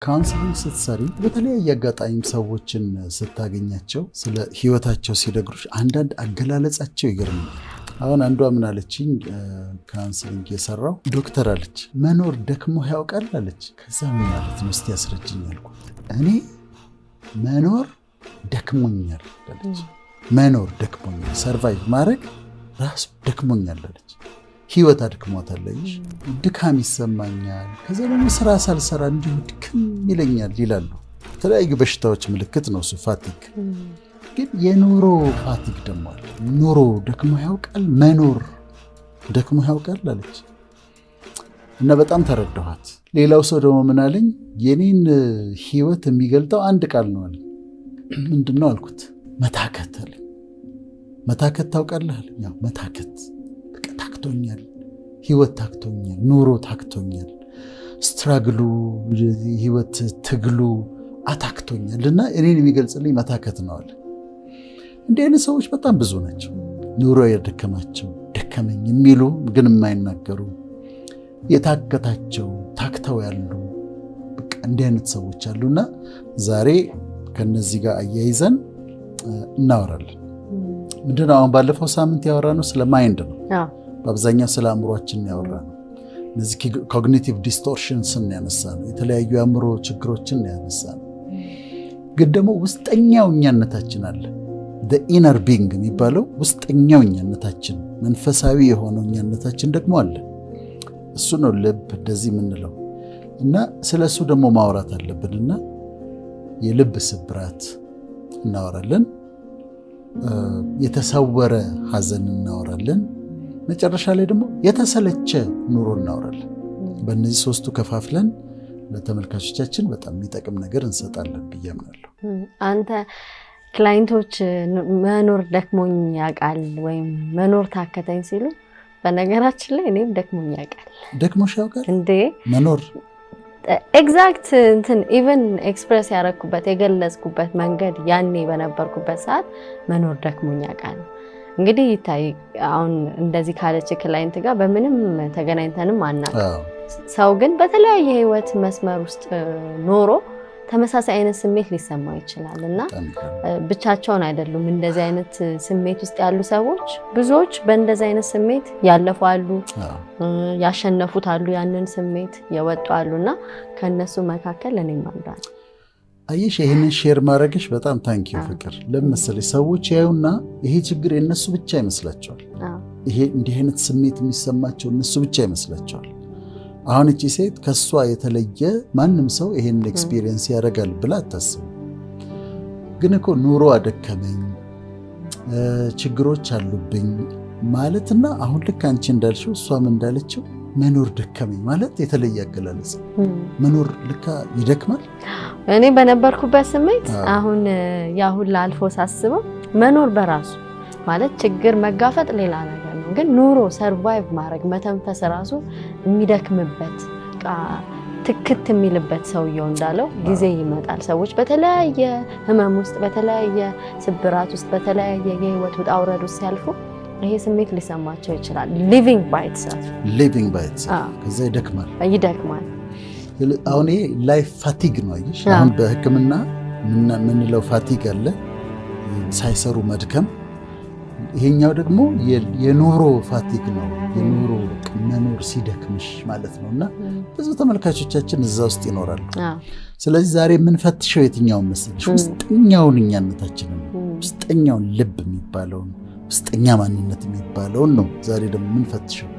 ካውንስሊንግ ስትሰሪ በተለያየ አጋጣሚ ሰዎችን ስታገኛቸው ስለ ህይወታቸው ሲነግሩሽ አንዳንድ አገላለጻቸው ይገርማል። አሁን አንዷ ምን አለችኝ፣ ካውንስሊንግ የሰራው ዶክተር አለች፣ መኖር ደክሞ ያውቃል አለች። ከዛ ምን ማለት ነው እስቲ ያስረጅኝ አልኩት። እኔ መኖር ደክሞኛል አለች። መኖር ደክሞኛል፣ ሰርቫይቭ ማድረግ ራሱ ደክሞኛል አለች። ህይወት አድክሞታል፣ ድካም ይሰማኛል። ከዛ ደግሞ ስራ ሳልሰራ እንዲሁ ድክም ይለኛል ይላሉ። የተለያዩ በሽታዎች ምልክት ነው እሱ ፋቲግ። ግን የኑሮ ፋቲግ ደግሞ አለ። ኑሮ ደክሞ ያውቃል፣ መኖር ደክሞ ያውቃል አለች እና በጣም ተረዳኋት። ሌላው ሰው ደግሞ ምን አለኝ፣ የኔን ህይወት የሚገልጠው አንድ ቃል ነው አለኝ። ምንድን ነው አልኩት። መታከት አለኝ። መታከት ታውቃለህ አለኝ። ያው መታከት ታክቶኛል፣ ህይወት ታክቶኛል፣ ኑሮ ታክቶኛል፣ ስትራግሉ ህይወት ትግሉ አታክቶኛል እና እኔን የሚገልጽልኝ መታከት ነው አለ። እንዲህ አይነት ሰዎች በጣም ብዙ ናቸው። ኑሮ የደከማቸው ደከመኝ የሚሉ ግን የማይናገሩ የታከታቸው ታክተው ያሉ እንዲህ አይነት ሰዎች አሉና ዛሬ ከነዚህ ጋር አያይዘን እናወራለን። ምንድነው አሁን ባለፈው ሳምንት ያወራነው ስለ ማይንድ ነው። በአብዛኛው ስለ አእምሮአችን ያወራ ነው። እነዚህ ኮግኒቲቭ ዲስቶርሽንስን ያነሳ ነው። የተለያዩ የአእምሮ ችግሮችን ያነሳ ነው። ግን ደግሞ ውስጠኛው እኛነታችን አለ። ኢነር ቢንግ የሚባለው ውስጠኛው እኛነታችን፣ መንፈሳዊ የሆነው እኛነታችን ደግሞ አለ። እሱ ነው ልብ እንደዚህ የምንለው እና ስለ እሱ ደግሞ ማውራት አለብንና የልብ ስብራት እናወራለን። የተሰወረ ሐዘን እናወራለን። መጨረሻ ላይ ደግሞ የተሰለቸ ኑሮ እናወራለን። በእነዚህ ሶስቱ ከፋፍለን ለተመልካቾቻችን በጣም የሚጠቅም ነገር እንሰጣለን ብዬ አምናለሁ። አንተ ክላይንቶች መኖር ደክሞኝ ያውቃል ወይም መኖር ታከተኝ ሲሉ፣ በነገራችን ላይ እኔም ደክሞኝ ያውቃል። ደክሞሽ ያውቃል እንዴ? መኖር ኤግዛክት እንትን ኢቨን ኤክስፕረስ ያደረኩበት የገለጽኩበት መንገድ ያኔ በነበርኩበት ሰዓት መኖር ደክሞኝ ያውቃል። እንግዲህ ይታይ አሁን እንደዚህ ካለች ክላይንት ጋር በምንም ተገናኝተንም አናውቅም። ሰው ግን በተለያየ ህይወት መስመር ውስጥ ኖሮ ተመሳሳይ አይነት ስሜት ሊሰማው ይችላል እና ብቻቸውን አይደሉም። እንደዚህ አይነት ስሜት ውስጥ ያሉ ሰዎች ብዙዎች በእንደዚህ አይነት ስሜት ያለፉ አሉ፣ ያሸነፉት አሉ፣ ያንን ስሜት የወጡ አሉና ከነሱ መካከል እኔም አንዷ ነኝ። አየሽ፣ ይሄንን ሼር ማድረግሽ በጣም ታንኪዩ ፍቅር። ለምሳሌ ሰዎች ያዩና ይሄ ችግር የነሱ ብቻ ይመስላቸዋል። ይሄ እንዲህ አይነት ስሜት የሚሰማቸው እነሱ ብቻ ይመስላቸዋል። አሁን እቺ ሴት ከሷ የተለየ ማንም ሰው ይሄን ኤክስፒሪየንስ ያደርጋል ብላ አታስብ። ግን እኮ ኑሮ አደከመኝ፣ ችግሮች አሉብኝ ማለትና አሁን ልክ አንቺ እንዳልሽው እሷም እንዳለችው መኖር ደከመኝ ማለት የተለየ አገላለጽ። መኖር ልካ ይደክማል። እኔ በነበርኩበት ስሜት አሁን ያ ሁሉ አልፎ ሳስበው መኖር በራሱ ማለት ችግር መጋፈጥ ሌላ ነገር ነው። ግን ኑሮ ሰርቫይቭ ማድረግ መተንፈስ ራሱ የሚደክምበት ትክት የሚልበት ሰውየው እንዳለው ጊዜ ይመጣል። ሰዎች በተለያየ ህመም ውስጥ፣ በተለያየ ስብራት ውስጥ፣ በተለያየ የህይወት ውጣ ውረድ ውስጥ ሲያልፉ ይሄ ስሜት ሊሰማቸው ይችላል። ሊቪንግ ባይ ኢትሰልፍ ከዛ ይደክማል። አሁን ይሄ ላይፍ ፋቲግ ነው። አይሽ አሁን በህክምና ምንለው ፋቲግ አለ፣ ሳይሰሩ መድከም። ይሄኛው ደግሞ የኑሮ ፋቲግ ነው። የኑሮ መኖር ሲደክምሽ ማለት ነውና ብዙ ተመልካቾቻችን እዛ ውስጥ ይኖራሉ። ስለዚህ ዛሬ የምንፈትሸው የትኛውን መሰለሽ? ውስጠኛውን እኛነታችንን፣ ውስጠኛውን ልብ የሚባለውን ውስጠኛ ማንነት የሚባለውን ነው ዛሬ ደግሞ የምንፈትሸው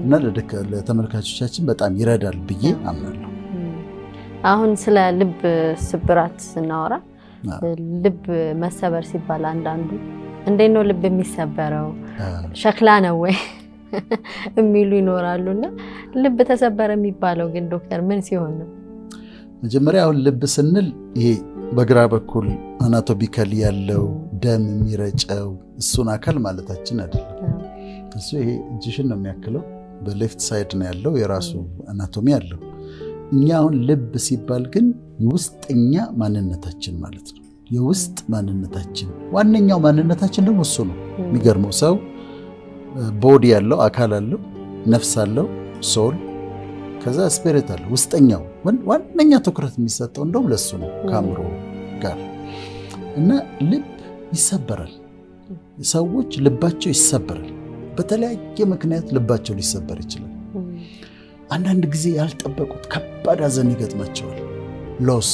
እና ለተመልካቾቻችን በጣም ይረዳል ብዬ አምናለሁ። አሁን ስለ ልብ ስብራት ስናወራ ልብ መሰበር ሲባል አንዳንዱ እንዴት ነው ልብ የሚሰበረው? ሸክላ ነው ወይ የሚሉ ይኖራሉና ልብ ተሰበረ የሚባለው ግን ዶክተር ምን ሲሆን ነው? መጀመሪያ አሁን ልብ ስንል ይሄ በግራ በኩል አናቶሚካሊ ያለው ደም የሚረጨው እሱን አካል ማለታችን አይደለም። እሱ ይሄ እጅሽን ነው የሚያክለው፣ በሌፍት ሳይድ ነው ያለው፣ የራሱ አናቶሚ አለው። እኛ አሁን ልብ ሲባል ግን የውስጠኛ ማንነታችን ማለት ነው። የውስጥ ማንነታችን፣ ዋነኛው ማንነታችን ደግሞ እሱ ነው። የሚገርመው ሰው ቦዲ ያለው አካል አለው፣ ነፍስ አለው፣ ሶል። ከዛ ስፒሪት አለ ውስጠኛው ዋነኛ ትኩረት የሚሰጠው እንደውም ለሱ ነው ከአእምሮ ጋር እና ልብ ይሰበራል። ሰዎች ልባቸው ይሰበራል። በተለያየ ምክንያት ልባቸው ሊሰበር ይችላል። አንዳንድ ጊዜ ያልጠበቁት ከባድ ሐዘን ይገጥማቸዋል። ሎስ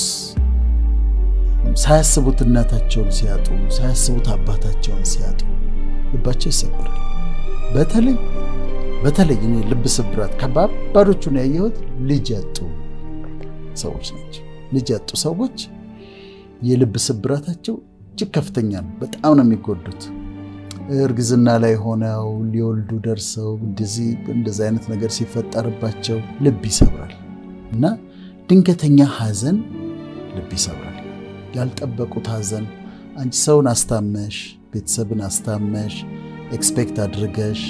ሳያስቡት እናታቸውን ሲያጡ፣ ሳያስቡት አባታቸውን ሲያጡ ልባቸው ይሰበራል። በተለይ እኔ ልብ ስብራት ከባባዶቹን ያየሁት ልጅ ያጡ ሰዎች ናቸው። ልጅ ያጡ ሰዎች የልብ ስብራታቸው እጅግ ከፍተኛ ነው። በጣም ነው የሚጎዱት። እርግዝና ላይ ሆነው ሊወልዱ ደርሰው እንደዚህ አይነት ነገር ሲፈጠርባቸው ልብ ይሰብራል እና ድንገተኛ ሐዘን ልብ ይሰብራል። ያልጠበቁት ሐዘን አንቺ ሰውን አስታመሽ፣ ቤተሰብን አስታመሽ፣ ኤክስፔክት አድርገሽ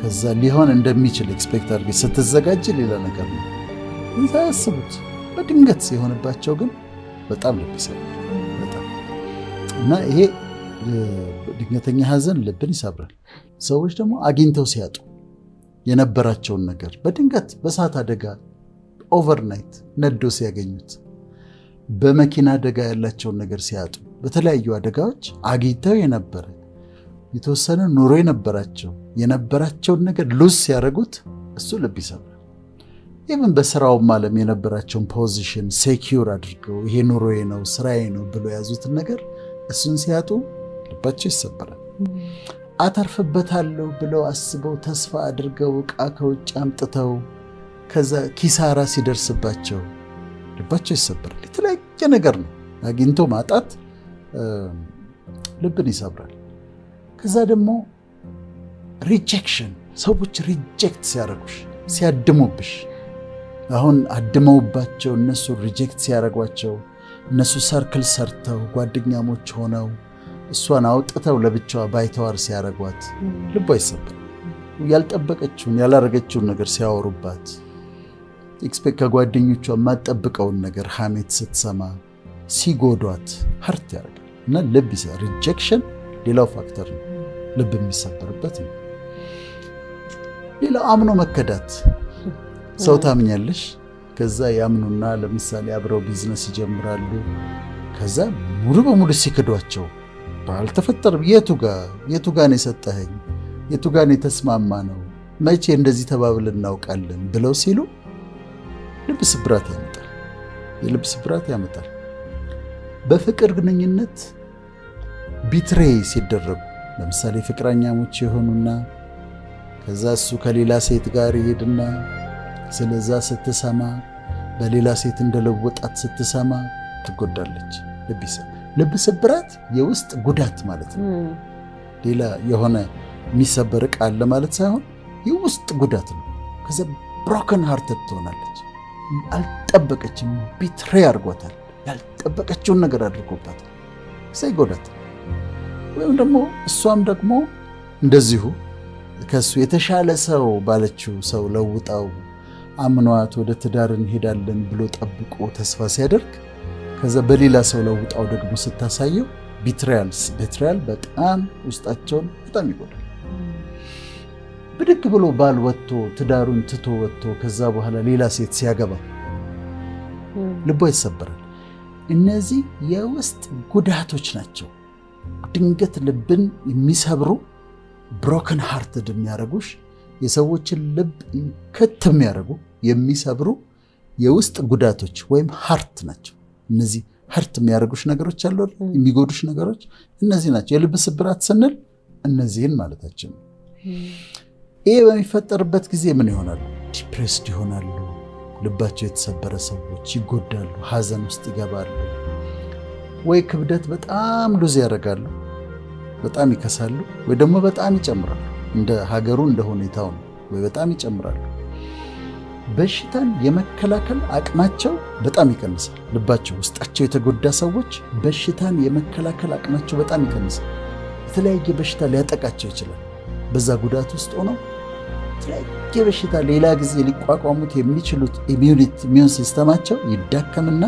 ከዛ ሊሆን እንደሚችል ኤክስፔክት አድርገሽ ስትዘጋጅ ሌላ ነገር ነው ሳያስቡት በድንገት ሲሆንባቸው ግን በጣም ልብ ይሰብራል። በጣም እና ይሄ ድንገተኛ ሐዘን ልብን ይሰብራል። ሰዎች ደግሞ አግኝተው ሲያጡ የነበራቸውን ነገር በድንገት በእሳት አደጋ ኦቨርናይት ነዶ ሲያገኙት፣ በመኪና አደጋ ያላቸውን ነገር ሲያጡ፣ በተለያዩ አደጋዎች አግኝተው የነበረ የተወሰነ ኑሮ የነበራቸውን ነገር ሉዝ ሲያደርጉት እሱ ልብ ይሰብራል። ኢቭን በስራውም ዓለም የነበራቸውን ፖዚሽን ሴኪዩር አድርገው ይሄ ኑሮዬ ነው ስራዬ ነው ብሎ የያዙትን ነገር እሱን ሲያጡ ልባቸው ይሰበራል። አተርፍበታለሁ ብለው አስበው ተስፋ አድርገው ዕቃ ከውጭ አምጥተው ከዛ ኪሳራ ሲደርስባቸው ልባቸው ይሰበራል። የተለያየ ነገር ነው አግኝቶ ማጣት ልብን ይሰብራል። ከዛ ደግሞ ሪጀክሽን፣ ሰዎች ሪጀክት ሲያደርጉሽ፣ ሲያድሙብሽ፣ አሁን አድመውባቸው እነሱ ሪጀክት ሲያደርጓቸው፣ እነሱ ሰርክል ሰርተው ጓደኛሞች ሆነው እሷን አውጥተው ለብቻዋ ባይተዋር ሲያደርጓት ልቧ ይሰበራል። ያልጠበቀችውን ያላረገችውን ነገር ሲያወሩባት፣ ኤክስፔክት ከጓደኞቿ የማትጠብቀውን ነገር ሐሜት ስትሰማ ሲጎዷት ሀርት ያደርጋል እና ልብ ይሰብራል። ሪጀክሽን ሌላው ፋክተር ነው ልብ የሚሰበርበት ነው። ሌላው አምኖ መከዳት። ሰው ታምኛለሽ፣ ከዛ ያምኑና ለምሳሌ አብረው ቢዝነስ ይጀምራሉ። ከዛ ሙሉ በሙሉ ሲክዷቸው ባልተፈጠረም የቱ ጋር ነው የሰጠኸኝ፣ የቱ ጋር ነው የተስማማ ነው፣ መቼ እንደዚህ ተባብለን እናውቃለን ብለው ሲሉ ልብ ስብራት ያመጣል። የልብ ስብራት ያመጣል። በፍቅር ግንኙነት ቢትሬ ሲደረጉ ለምሳሌ ፍቅረኛሞች የሆኑና ከዛ እሱ ከሌላ ሴት ጋር ይሄድና ስለዛ ስትሰማ በሌላ ሴት እንደለወጣት ስትሰማ ትጎዳለች። ልብ ስብራት የውስጥ ጉዳት ማለት ነው። ሌላ የሆነ የሚሰበር ዕቃ አለ ማለት ሳይሆን የውስጥ ጉዳት ነው። ከዛ ብሮከን ሃርትድ ትሆናለች። አልጠበቀችም፣ ቢትሬ አድርጓታል። ያልጠበቀችውን ነገር አድርጎባታል። ከዛ ይጎዳታል። ወይም ደግሞ እሷም ደግሞ እንደዚሁ ከሱ የተሻለ ሰው ባለችው ሰው ለውጣው አምኗት ወደ ትዳር እንሄዳለን ብሎ ጠብቆ ተስፋ ሲያደርግ ከዛ በሌላ ሰው ለውጣው ደግሞ ስታሳየው ቢትሪያል በጣም ውስጣቸውን በጣም ይጎዳል። ብድግ ብሎ ባል ወጥቶ ትዳሩን ትቶ ወጥቶ ከዛ በኋላ ሌላ ሴት ሲያገባ ልቧ ይሰበራል። እነዚህ የውስጥ ጉዳቶች ናቸው። ድንገት ልብን የሚሰብሩ ብሮከን ሃርትድ የሚያደርጉሽ የሰዎችን ልብ ከት የሚያደርጉ የሚሰብሩ የውስጥ ጉዳቶች ወይም ሃርት ናቸው። እነዚህ ሃርት የሚያደርጉሽ ነገሮች አሉ፣ የሚጎዱሽ ነገሮች እነዚህ ናቸው። የልብ ስብራት ስንል እነዚህን ማለታችን ነው። ይሄ በሚፈጠርበት ጊዜ ምን ይሆናሉ? ዲፕሬስድ ይሆናሉ። ልባቸው የተሰበረ ሰዎች ይጎዳሉ፣ ሐዘን ውስጥ ይገባሉ። ወይ ክብደት በጣም ሉዝ ያደርጋሉ፣ በጣም ይከሳሉ፣ ወይ ደግሞ በጣም ይጨምራሉ። እንደ ሀገሩ እንደ ሁኔታው ነው። ወይ በጣም ይጨምራሉ። በሽታን የመከላከል አቅማቸው በጣም ይቀንሳል። ልባቸው ውስጣቸው የተጎዳ ሰዎች በሽታን የመከላከል አቅማቸው በጣም ይቀንሳል። የተለያየ በሽታ ሊያጠቃቸው ይችላል። በዛ ጉዳት ውስጥ ሆነው የተለያየ በሽታ ሌላ ጊዜ ሊቋቋሙት የሚችሉት ኢሚዩን ሲስተማቸው ይዳከምና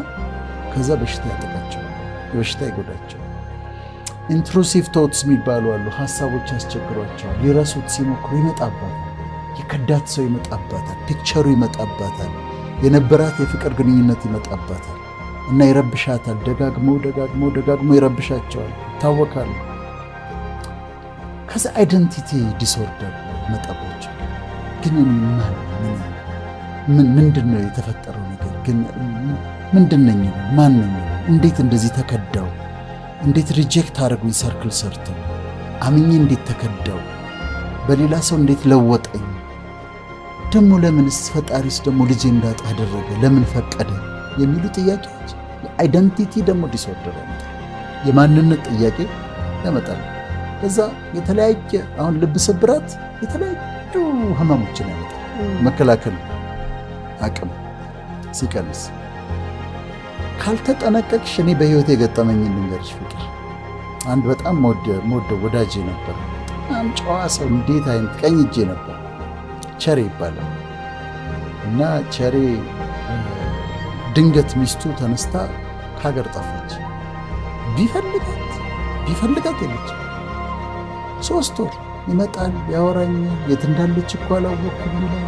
ከዛ በሽታ ያጠቃቸው፣ በሽታ ይጎዳቸው። ኢንትሩሲቭ ቶትስ የሚባሉ አሉ። ሀሳቦች ያስቸግሯቸዋል። ሊረሱት ሲሞክሩ ይመጣባል። የከዳት ሰው ይመጣባታል፣ ፒክቸሩ ይመጣባታል፣ የነበራት የፍቅር ግንኙነት ይመጣባታል እና ይረብሻታል። ደጋግሞ ይረብሻቸዋል፣ ይታወቃሉ። ከዛ አይደንቲቲ ዲስኦርደር መጣባቸው። ግን ምንድነው የተፈጠረው ነገር? ግን ምንድነኝ? ማን ነኝ? እንዴት እንደዚህ ተከዳው? እንዴት ሪጀክት አደረጉኝ? ሰርክል ሰርተው አምኜ እንዴት ተከዳው? በሌላ ሰው እንዴት ለወጠኝ? ደግሞ ለምንስ ፈጣሪስ ደግሞ ልጄ እንዳጣ አደረገ? ለምን ፈቀደ? የሚሉ ጥያቄዎች የአይደንቲቲ ደግሞ ዲስኦርደር ያመጣል። የማንነት ጥያቄ ያመጣል። ከዛ የተለያየ አሁን ልብ ስብራት የተለያዩ ህመሞችን ያመጣል። መከላከል አቅም ሲቀንስ ካልተጠነቀቅሽ፣ እኔ በህይወት የገጠመኝ ልንገርሽ ፍቅር፣ አንድ በጣም መወደው ወዳጄ ነበር። በጣም ጨዋ ሰው፣ እንዴት አይነት ቀኝ እጄ ነበር። ቸሬ ይባላል እና ቸሬ ድንገት ሚስቱ ተነስታ ከሀገር ጠፋች። ቢፈልጋት የለች። 3 ወር ይመጣል፣ ያወራኛል። የት እንዳለች እኮ አላወቅኩም ይላል፣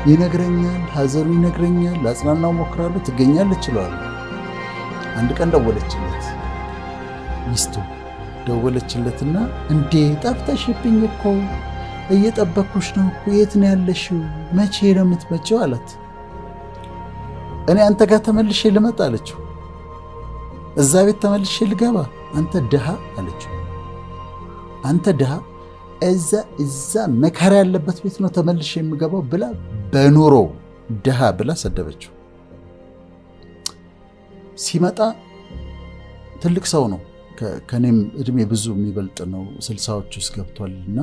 ይነግረኛል፣ ሀዘኑ ይነግረኛል። ላጽናናው ሞክራለሁ፣ ትገኛለች እለዋለሁ። አንድ ቀን ደወለችለት፣ ሚስቱ ደወለችለትና እንዴ ጠፍተሽብኝ እኮ እየጠበኩሽ ነው እኮ፣ የት ነው ያለሽው? መቼ ነው የምትመጪው አላት። እኔ አንተ ጋር ተመልሼ ልመጣ አለችው። እዛ ቤት ተመልሼ ልገባ? አንተ ድሃ አለችው። አንተ ድሃ እዛ መከራ ያለበት ቤት ነው ተመልሼ የምገባው ብላ በኑሮ ድሃ ብላ ሰደበችው። ሲመጣ ትልቅ ሰው ነው፣ ከኔም እድሜ ብዙ የሚበልጥ ነው፣ 60ዎች ውስጥ ገብቷልና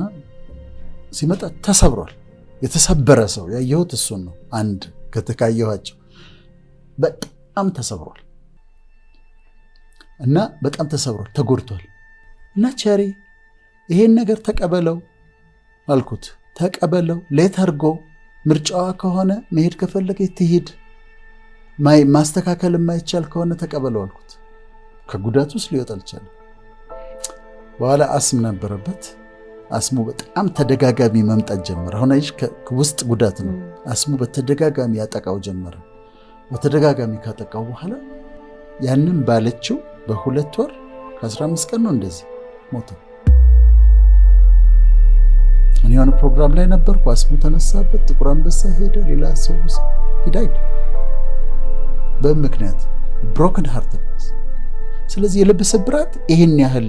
ሲመጣ ተሰብሯል። የተሰበረ ሰው ያየሁት እሱን ነው። አንድ ከተካየኋቸው በጣም ተሰብሯል እና በጣም ተሰብሯል፣ ተጎድቷል። እና ቸሬ ይሄን ነገር ተቀበለው አልኩት። ተቀበለው፣ ሌተርጎ ምርጫዋ ከሆነ መሄድ ከፈለገ ትሄድ፣ ማስተካከል የማይቻል ከሆነ ተቀበለው አልኩት። ከጉዳት ውስጥ ሊወጣ አልቻለም። በኋላ አስም ነበረበት። አስሙ በጣም ተደጋጋሚ መምጣት ጀመረ። አሁን አይሽ ውስጥ ጉዳት ነው። አስሙ በተደጋጋሚ ያጠቃው ጀመረ። በተደጋጋሚ ካጠቃው በኋላ ያንን ባለችው በ2 ወር ከ15 ቀን ነው እንደዚህ ሞተ። እኔ የሆነ ፕሮግራም ላይ ነበርኩ። አስሙ ተነሳበት፣ ጥቁር አንበሳ ሄደ፣ ሌላ ሰው ሂዳይ በምክንያት ብሮክን ሃርት። ስለዚህ የልብ ስብራት ይሄን ያህል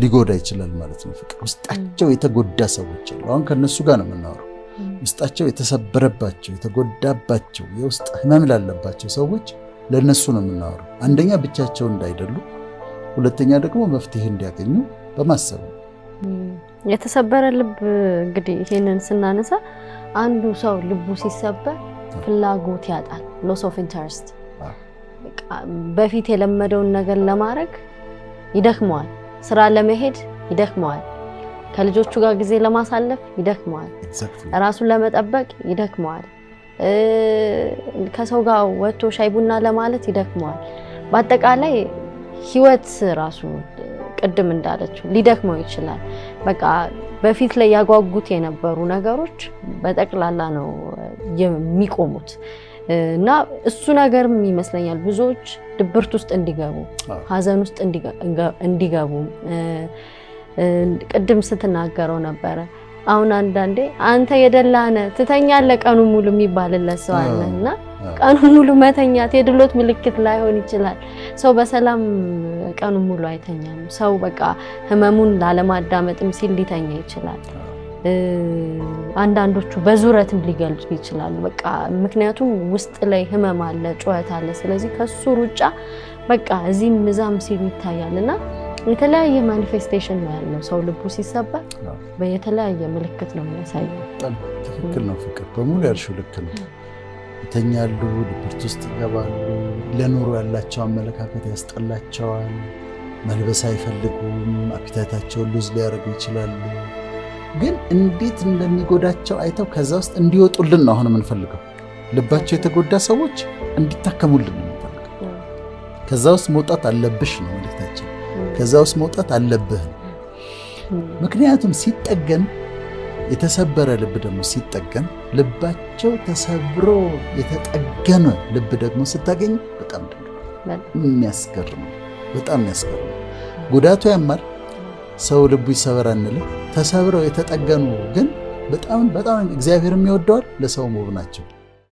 ሊጎዳ ይችላል ማለት ነው። ፍቅር ውስጣቸው የተጎዳ ሰዎች አሉ። አሁን ከነሱ ጋር ነው የምናወራው። ውስጣቸው የተሰበረባቸው የተጎዳባቸው የውስጥ ህመም ላለባቸው ሰዎች ለነሱ ነው የምናወራው። አንደኛ ብቻቸው እንዳይደሉ፣ ሁለተኛ ደግሞ መፍትሄ እንዲያገኙ በማሰብ ነው። የተሰበረ ልብ እንግዲህ ይሄንን ስናነሳ አንዱ ሰው ልቡ ሲሰበር ፍላጎት ያጣል። ሎስ ኦፍ ኢንተረስት፣ በፊት የለመደውን ነገር ለማድረግ ይደክመዋል። ስራ ለመሄድ ይደክመዋል። ከልጆቹ ጋር ጊዜ ለማሳለፍ ይደክመዋል። ራሱን ለመጠበቅ ይደክመዋል። ከሰው ጋር ወጥቶ ሻይ ቡና ለማለት ይደክመዋል። በአጠቃላይ ህይወት ራሱ ቅድም እንዳለችው ሊደክመው ይችላል። በቃ በፊት ላይ ያጓጉት የነበሩ ነገሮች በጠቅላላ ነው የሚቆሙት እና እሱ ነገርም ይመስለኛል ብዙዎች ድብርት ውስጥ እንዲገቡ፣ ሀዘን ውስጥ እንዲገቡ ቅድም ስትናገረው ነበረ። አሁን አንዳንዴ አንተ የደላነ ትተኛለህ ቀኑ ሙሉ የሚባልለት ሰው አለና ቀኑ ሙሉ መተኛት የድሎት ምልክት ላይሆን ይችላል። ሰው በሰላም ቀኑ ሙሉ አይተኛም። ሰው በቃ ህመሙን ላለማዳመጥም ሲል ሊተኛ ይችላል። አንዳንዶቹ በዙረትም ሊገልጹ ይችላሉ። በቃ ምክንያቱም ውስጥ ላይ ህመም አለ፣ ጩኸት አለ። ስለዚህ ከሱ ሩጫ በቃ እዚህም እዛም ሲሉ ይታያልና የተለያየ ማኒፌስቴሽን ነው ያለው። ሰው ልቡ ሲሰበር በየተለያየ ምልክት ነው የሚያሳየው። ትክክል ነው ፍቅር፣ በሙሉ ያልሽው ልክ ነው። ይተኛሉ፣ ድብርት ውስጥ ይገባሉ፣ ለኑሮ ያላቸው አመለካከት ያስጠላቸዋል፣ መልበስ አይፈልጉም፣ አፒታይታቸውን ሉዝ ሊያደርጉ ይችላሉ። ግን እንዴት እንደሚጎዳቸው አይተው ከዛ ውስጥ እንዲወጡልን ነው አሁን የምንፈልገው። ልባቸው የተጎዳ ሰዎች እንዲታከሙልን ነው የምንፈልገው። ከዛ ውስጥ መውጣት አለብሽ ነው መልእክታችን። ከዛ ውስጥ መውጣት አለብህ። ምክንያቱም ሲጠገን የተሰበረ ልብ ደግሞ ሲጠገን ልባቸው ተሰብሮ የተጠገነ ልብ ደግሞ ስታገኝ በጣም የሚያስገርም በጣም የሚያስገርም ጉዳቱ ያማል። ሰው ልቡ ይሰበር አንልም። ተሰብረው የተጠገኑ ግን በጣም እግዚአብሔር የሚወደዋል ለሰው ውብ ናቸው።